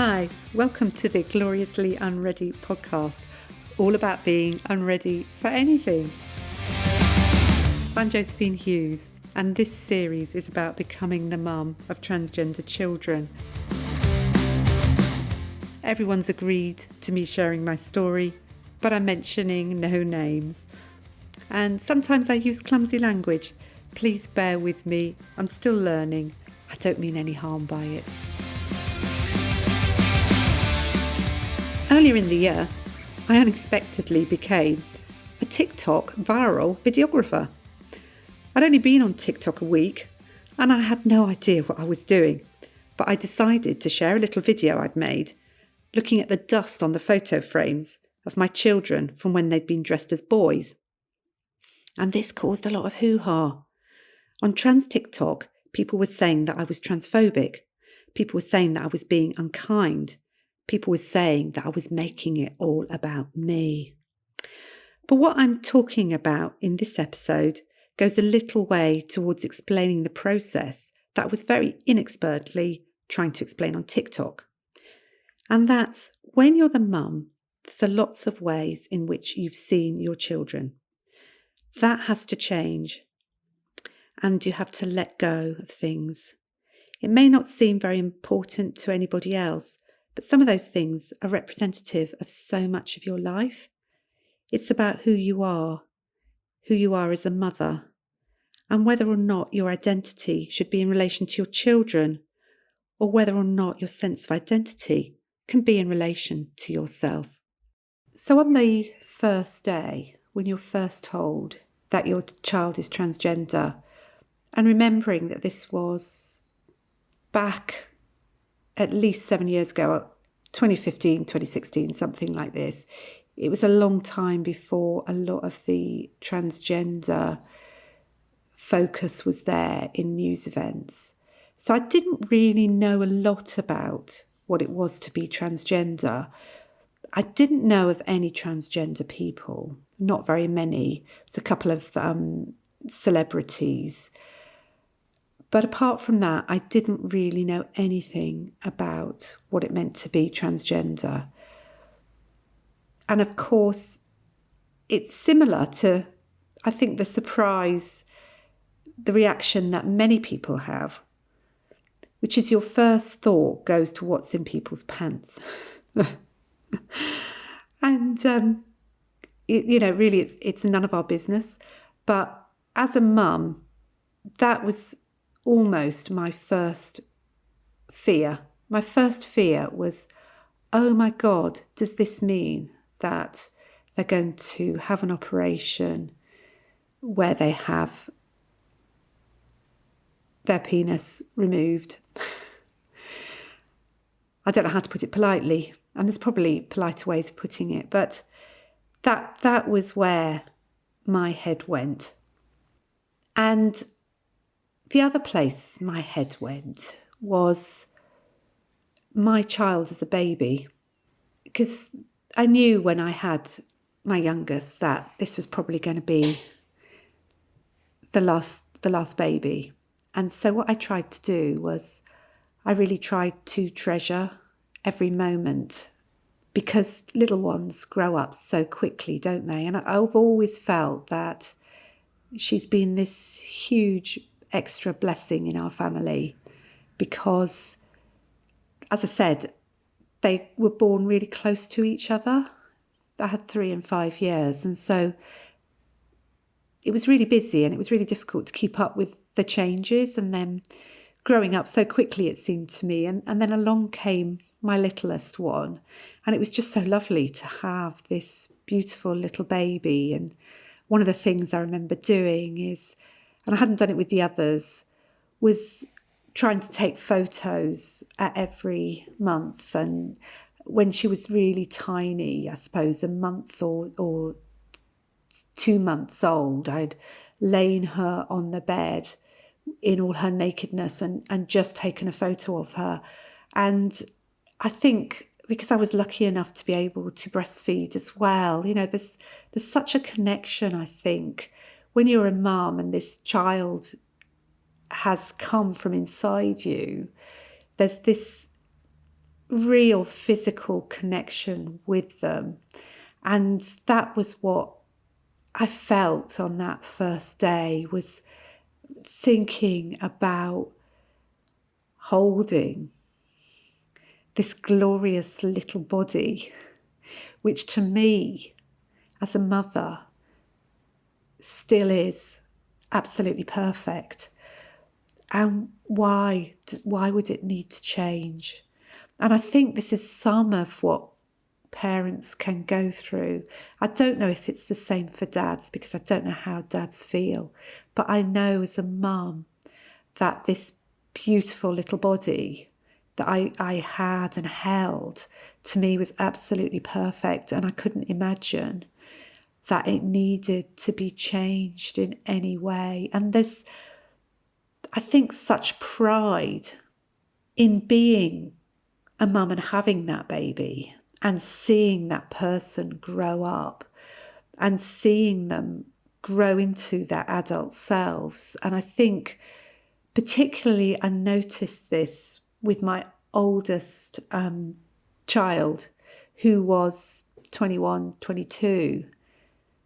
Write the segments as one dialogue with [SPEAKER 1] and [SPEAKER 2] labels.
[SPEAKER 1] Hi, welcome to the Gloriously Unready podcast, all about being unready for anything. I'm Josephine Hughes, and this series is about becoming the mum of transgender children. Everyone's agreed to me sharing my story, but I'm mentioning no names. And sometimes I use clumsy language. Please bear with me, I'm still learning. I don't mean any harm by it. Earlier in the year, I unexpectedly became a TikTok viral videographer. I'd only been on TikTok a week and I had no idea what I was doing, but I decided to share a little video I'd made looking at the dust on the photo frames of my children from when they'd been dressed as boys. And this caused a lot of hoo-ha. On trans TikTok, people were saying that I was transphobic. People were saying that I was being unkind. People were saying that I was making it all about me. But what I'm talking about in this episode goes a little way towards explaining the process that I was very inexpertly trying to explain on TikTok. And that's when you're the mum, there's lots of ways in which you've seen your children. That has to change. And you have to let go of things. It may not seem very important to anybody else, but some of those things are representative of so much of your life. It's about who you are as a mother, and whether or not your identity should be in relation to your children, or whether or not your sense of identity can be in relation to yourself. So on the first day, when you're first told that your child is transgender, and remembering that this was back at least 7 years ago, 2015, 2016, something like this. It was a long time before a lot of the transgender focus was there in news events. So I didn't really know a lot about what it was to be transgender. I didn't know of any transgender people, not very many. It's a couple of celebrities. But apart from that, I didn't really know anything about what it meant to be transgender. And of course, it's similar to, I think, the surprise, the reaction that many people have, which is your first thought goes to what's in people's pants. And, really, it's none of our business. But as a mum, that was almost my first fear. My first fear was, oh my God, does this mean that they're going to have an operation where they have their penis removed? I don't know how to put it politely, and there's probably politer ways of putting it, but that was where my head went. And the other place my head went was my child as a baby, because I knew when I had my youngest that this was probably going to be the last baby. And so what I tried to do was I really tried to treasure every moment, because little ones grow up so quickly, don't they? And I've always felt that she's been this huge extra blessing in our family because, as I said, they were born really close to each other. I had 3 and 5 years, and so it was really busy and it was really difficult to keep up with the changes and them growing up so quickly, it seemed to me. And then along came my littlest one, and it was just so lovely to have this beautiful little baby. And one of the things I remember doing is, and I hadn't done it with the others, was trying to take photos at every month. And when she was really tiny, I suppose a month or 2 months old, I'd lain her on the bed in all her nakedness and just taken a photo of her. And I think because I was lucky enough to be able to breastfeed as well, there's such a connection, I think, when you're a mum and this child has come from inside you. There's this real physical connection with them. And that was what I felt on that first day, was thinking about holding this glorious little body, which to me, as a mother, still is absolutely perfect. And why would it need to change? And I think this is some of what parents can go through. I don't know if it's the same for dads, because I don't know how dads feel. But I know as a mum that this beautiful little body that I had and held, to me, was absolutely perfect. And I couldn't imagine that it needed to be changed in any way. And there's, I think, such pride in being a mum and having that baby and seeing that person grow up and seeing them grow into their adult selves. And I think particularly I noticed this with my oldest child, who was 21, 22,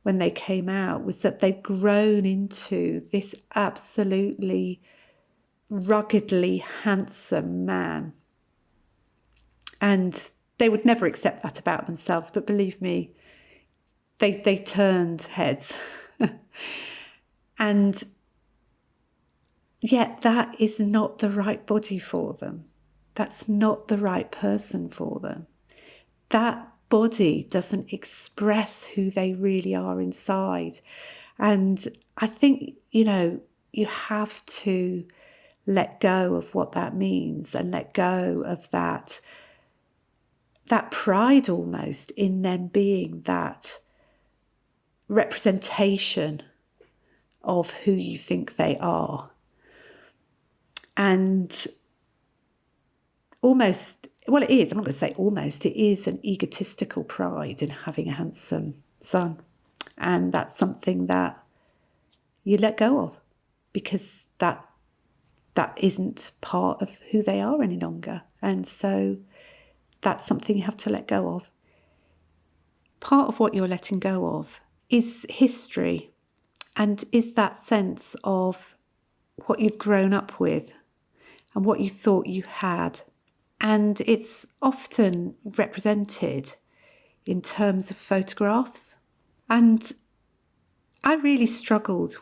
[SPEAKER 1] when they came out, was that they'd grown into this absolutely ruggedly handsome man. And they would never accept that about themselves, but believe me, they turned heads. And yet that is not the right body for them. That's not the right person for them. That body doesn't express who they really are inside. And I think, you have to let go of what that means and let go of that pride almost in them being that representation of who you think they are. And almost, well, it is, I'm not going to say almost, it is an egotistical pride in having a handsome son. And that's something that you let go of, because that isn't part of who they are any longer. And so that's something you have to let go of. Part of what you're letting go of is history, and is that sense of what you've grown up with and what you thought you had. And it's often represented in terms of photographs. And I really struggled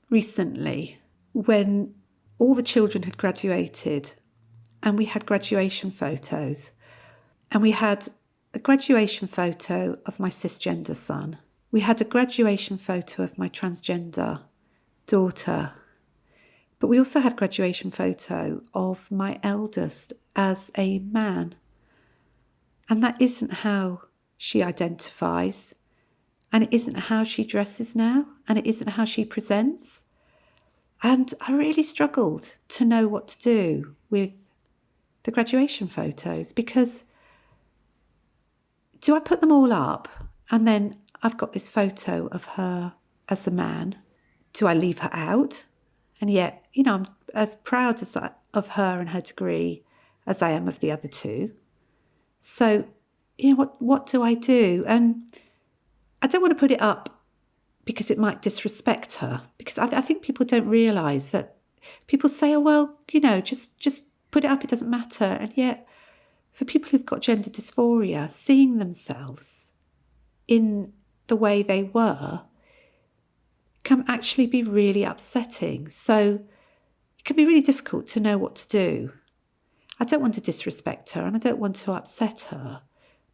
[SPEAKER 1] recently when all the children had graduated and we had graduation photos. And we had a graduation photo of my cisgender son. We had a graduation photo of my transgender daughter. But we also had a graduation photo of my eldest as a man. And that isn't how she identifies. And it isn't how she dresses now. And it isn't how she presents. And I really struggled to know what to do with the graduation photos, because do I put them all up and then I've got this photo of her as a man? Do I leave her out? And yet, I'm as proud of her and her degree as I am of the other two. So, what do I do? And I don't want to put it up because it might disrespect her, because I think people don't realise that people say, oh, well, just put it up, it doesn't matter. And yet, for people who've got gender dysphoria, seeing themselves in the way they were can actually be really upsetting. So it can be really difficult to know what to do. I don't want to disrespect her and I don't want to upset her,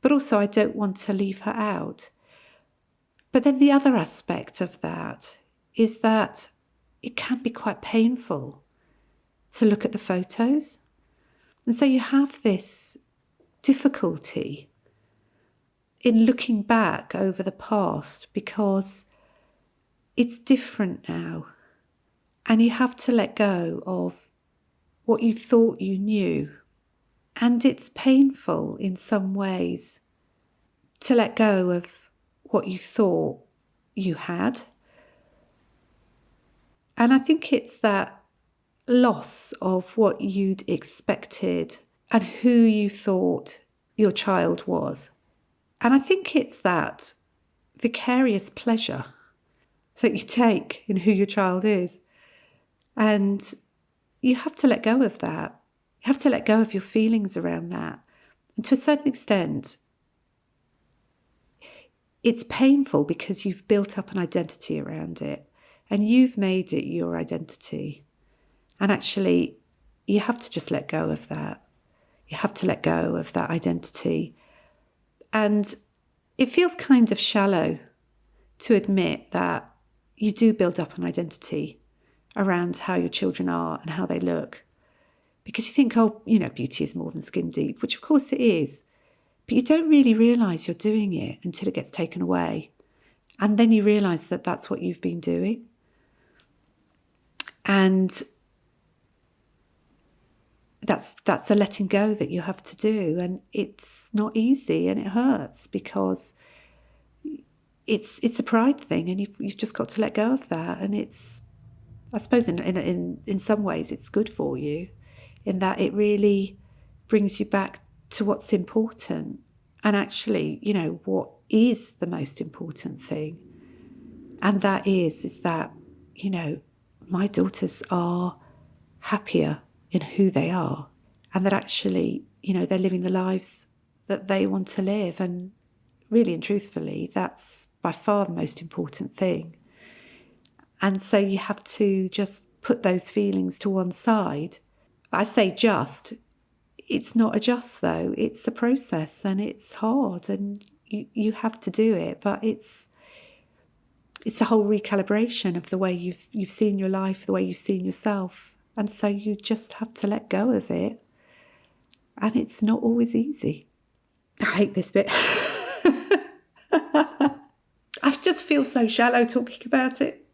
[SPEAKER 1] but also I don't want to leave her out. But then the other aspect of that is that it can be quite painful to look at the photos. And so you have this difficulty in looking back over the past, because it's different now. And you have to let go of what you thought you knew. And it's painful in some ways to let go of what you thought you had. And I think it's that loss of what you'd expected and who you thought your child was. And I think it's that vicarious pleasure that you take in who your child is. And you have to let go of that. You have to let go of your feelings around that. And to a certain extent, it's painful because you've built up an identity around it and you've made it your identity. And actually, you have to just let go of that. You have to let go of that identity. And it feels kind of shallow to admit that you do build up an identity around how your children are and how they look. Because you think, beauty is more than skin deep, which of course it is. But you don't really realise you're doing it until it gets taken away. And then you realise that that's what you've been doing. And that's a letting go that you have to do. And it's not easy and it hurts because it's a pride thing and you've just got to let go of that. And it's, I suppose in some ways it's good for you in that it really brings you back to what's important. And actually, what is the most important thing? And that is that, my daughters are happier in who they are and that actually, they're living the lives that they want to live. And really and truthfully, that's by far the most important thing. And so you have to just put those feelings to one side. I say just, it's not a just though, it's a process and it's hard and you have to do it, but it's a whole recalibration of the way you've seen your life, the way you've seen yourself. And so you just have to let go of it. And it's not always easy. I hate this bit. I just feel so shallow talking about it.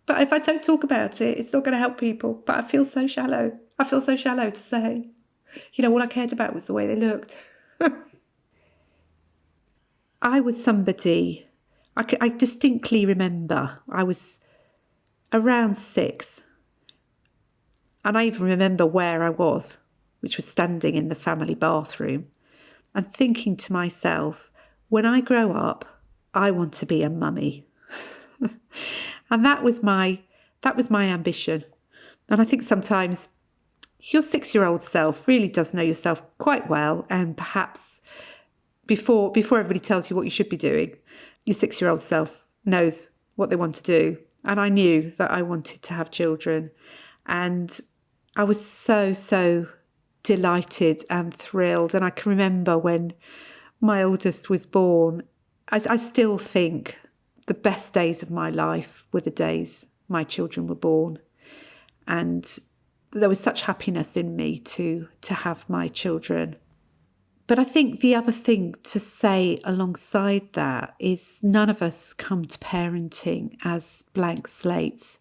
[SPEAKER 1] But if I don't talk about it, it's not going to help people. But I feel so shallow. I feel so shallow to say, all I cared about was the way they looked. I was somebody, I distinctly remember I was around 6. And I even remember where I was, which was standing in the family bathroom and thinking to myself, when I grow up, I want to be a mummy. And that was my ambition. And I think sometimes your 6-year-old self really does know yourself quite well. And perhaps before everybody tells you what you should be doing, your 6-year-old self knows what they want to do. And I knew that I wanted to have children. And I was so delighted and thrilled. And I can remember when my oldest was born, I still think the best days of my life were the days my children were born. And there was such happiness in me to have my children. But I think the other thing to say alongside that is none of us come to parenting as blank slates.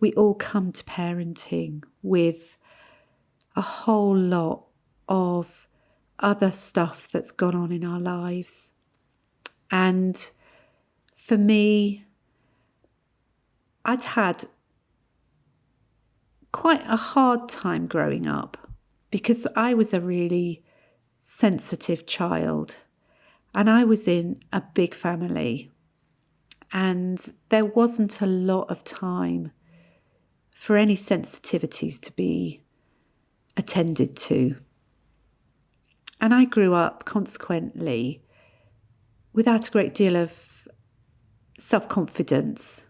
[SPEAKER 1] We all come to parenting with a whole lot of other stuff that's gone on in our lives. And for me, I'd had quite a hard time growing up because I was a really sensitive child and I was in a big family and there wasn't a lot of time for any sensitivities to be attended to. And I grew up consequently without a great deal of self-confidence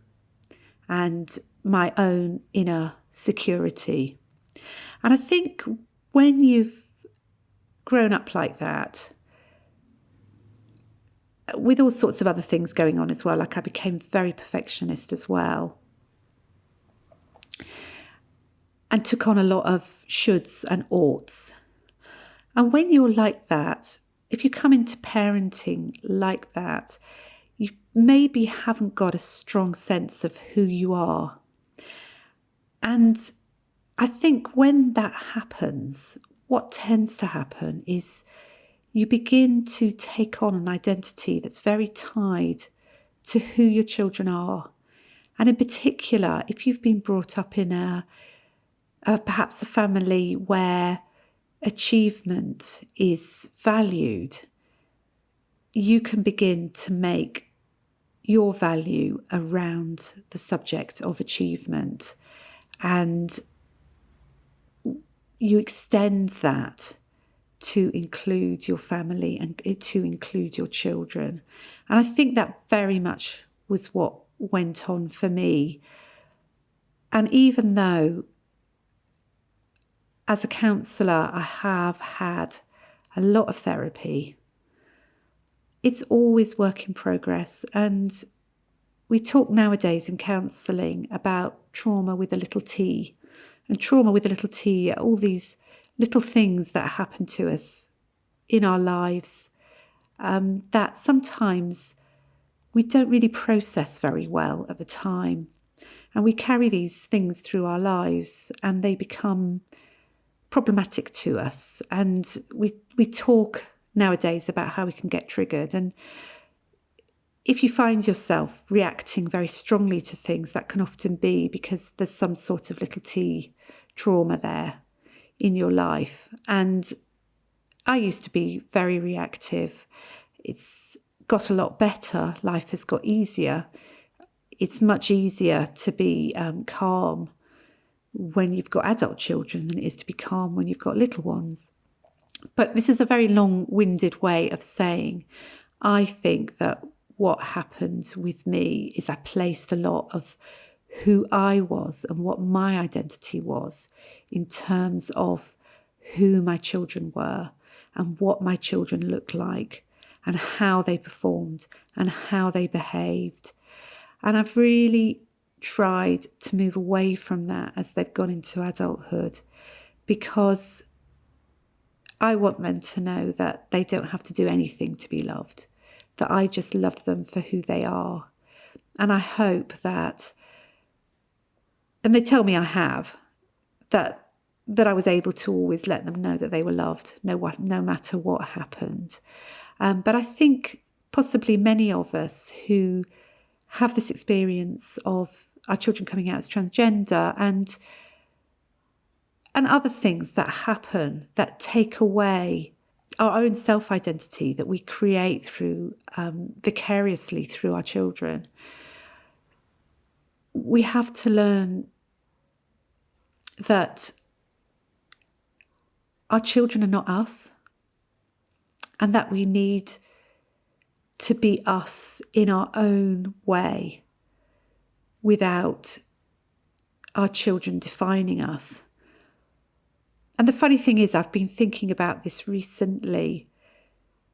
[SPEAKER 1] and my own inner security. And I think when you've grown up like that, with all sorts of other things going on as well, like I became very perfectionist as well, and took on a lot of shoulds and oughts. And when you're like that, if you come into parenting like that, you maybe haven't got a strong sense of who you are. And I think when that happens, what tends to happen is you begin to take on an identity that's very tied to who your children are. And in particular, if you've been brought up in perhaps a family where achievement is valued, you can begin to make your value around the subject of achievement, and you extend that to include your family and to include your children. And I think that very much was what went on for me. And even though as a counsellor I have had a lot of therapy, it's always work in progress. And we talk nowadays in counselling about trauma with a little t. And trauma with a little t are all these little things that happen to us in our lives that sometimes we don't really process very well at the time. And we carry these things through our lives and they become problematic to us. And we talk nowadays about how we can get triggered. And if you find yourself reacting very strongly to things, that can often be because there's some sort of little t trauma there in your life. And I used to be very reactive. It's got a lot better. Life has got easier. It's much easier to be calm when you've got adult children than it is to be calm when you've got little ones. But this is a very long-winded way of saying I think that what happened with me is I placed a lot of who I was and what my identity was in terms of who my children were and what my children looked like and how they performed and how they behaved. And I've really tried to move away from that as they've gone into adulthood, because I want them to know that they don't have to do anything to be loved, that I just love them for who they are. And I hope that, and they tell me I have, that I was able to always let them know that they were loved, no matter what happened. But I think possibly many of us who have this experience of our children coming out as transgender and other things that happen that take away our own self-identity that we create through vicariously through our children, we have to learn that our children are not us, and that we need to be us in our own way without our children defining us. And the funny thing is, I've been thinking about this recently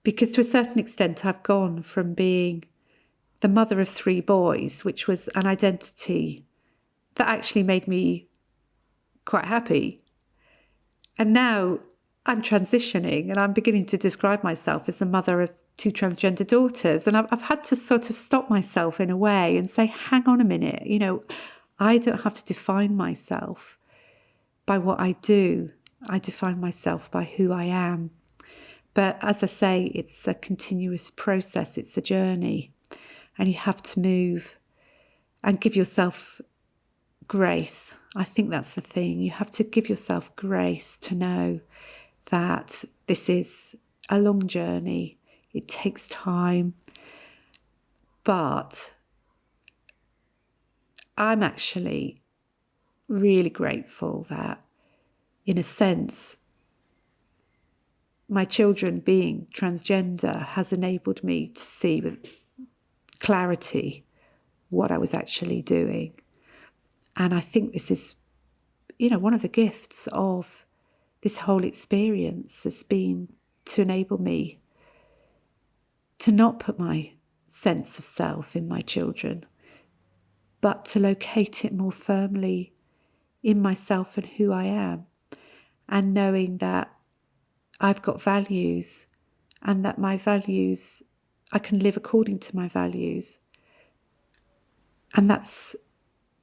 [SPEAKER 1] because to a certain extent I've gone from being the mother of 3 boys, which was an identity that actually made me quite happy. And now I'm transitioning and I'm beginning to describe myself as the mother of 2 transgender daughters. And I've had to sort of stop myself in a way and say, hang on a minute, I don't have to define myself by what I do. I define myself by who I am. But as I say, it's a continuous process. It's a journey. And you have to move and give yourself grace. I think that's the thing. You have to give yourself grace to know that this is a long journey. It takes time. But I'm actually really grateful that, in a sense, my children being transgender has enabled me to see with clarity what I was actually doing. And I think this is, one of the gifts of this whole experience has been to enable me to not put my sense of self in my children, but to locate it more firmly in myself and who I am, and knowing that I've got values and that my values, I can live according to my values. And that's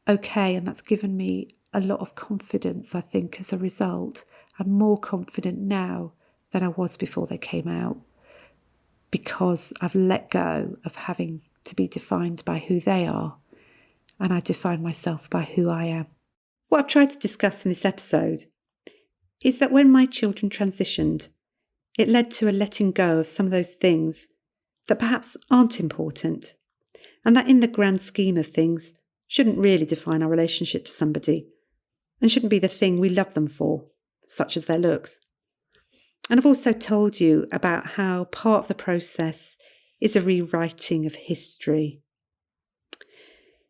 [SPEAKER 1] okay, and that's given me a lot of confidence, I think, as a result. I'm more confident now than I was before they came out, because I've let go of having to be defined by who they are, and I define myself by who I am. What I've tried to discuss in this episode is that when my children transitioned, it led to a letting go of some of those things that perhaps aren't important, and that in the grand scheme of things shouldn't really define our relationship to somebody and shouldn't be the thing we love them for, such as their looks. And I've also told you about how part of the process is a rewriting of history.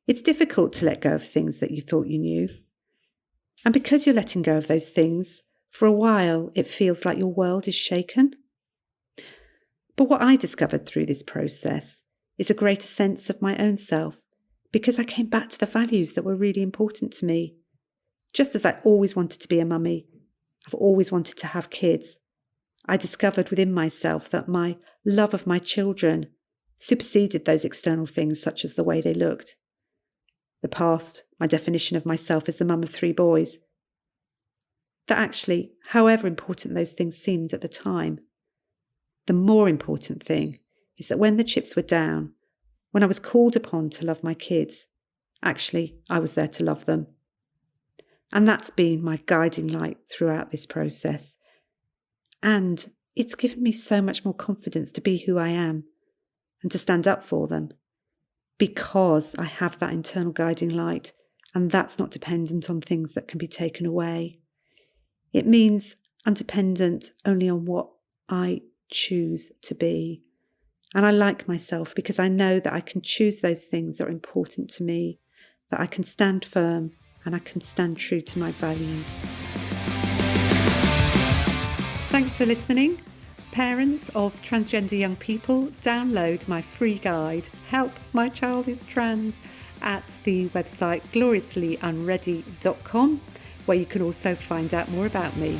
[SPEAKER 1] It's difficult to let go of things that you thought you knew. And because you're letting go of those things, for a while it feels like your world is shaken. But what I discovered through this process is a greater sense of my own self, because I came back to the values that were really important to me. Just as I always wanted to be a mummy, I've always wanted to have kids, I discovered within myself that my love of my children superseded those external things such as the way they looked. The past, my definition of myself as the mum of 3 boys. That actually, however important those things seemed at the time, the more important thing is that when the chips were down, when I was called upon to love my kids, actually I was there to love them. And that's been my guiding light throughout this process. And it's given me so much more confidence to be who I am and to stand up for them, because I have that internal guiding light, and that's not dependent on things that can be taken away. It means I'm dependent only on what I choose to be. And I like myself because I know that I can choose those things that are important to me, that I can stand firm and I can stand true to my values. Thanks for listening. Parents of transgender young people, download my free guide, Help My Child is Trans, at the website gloriouslyunready.com, where you can also find out more about me.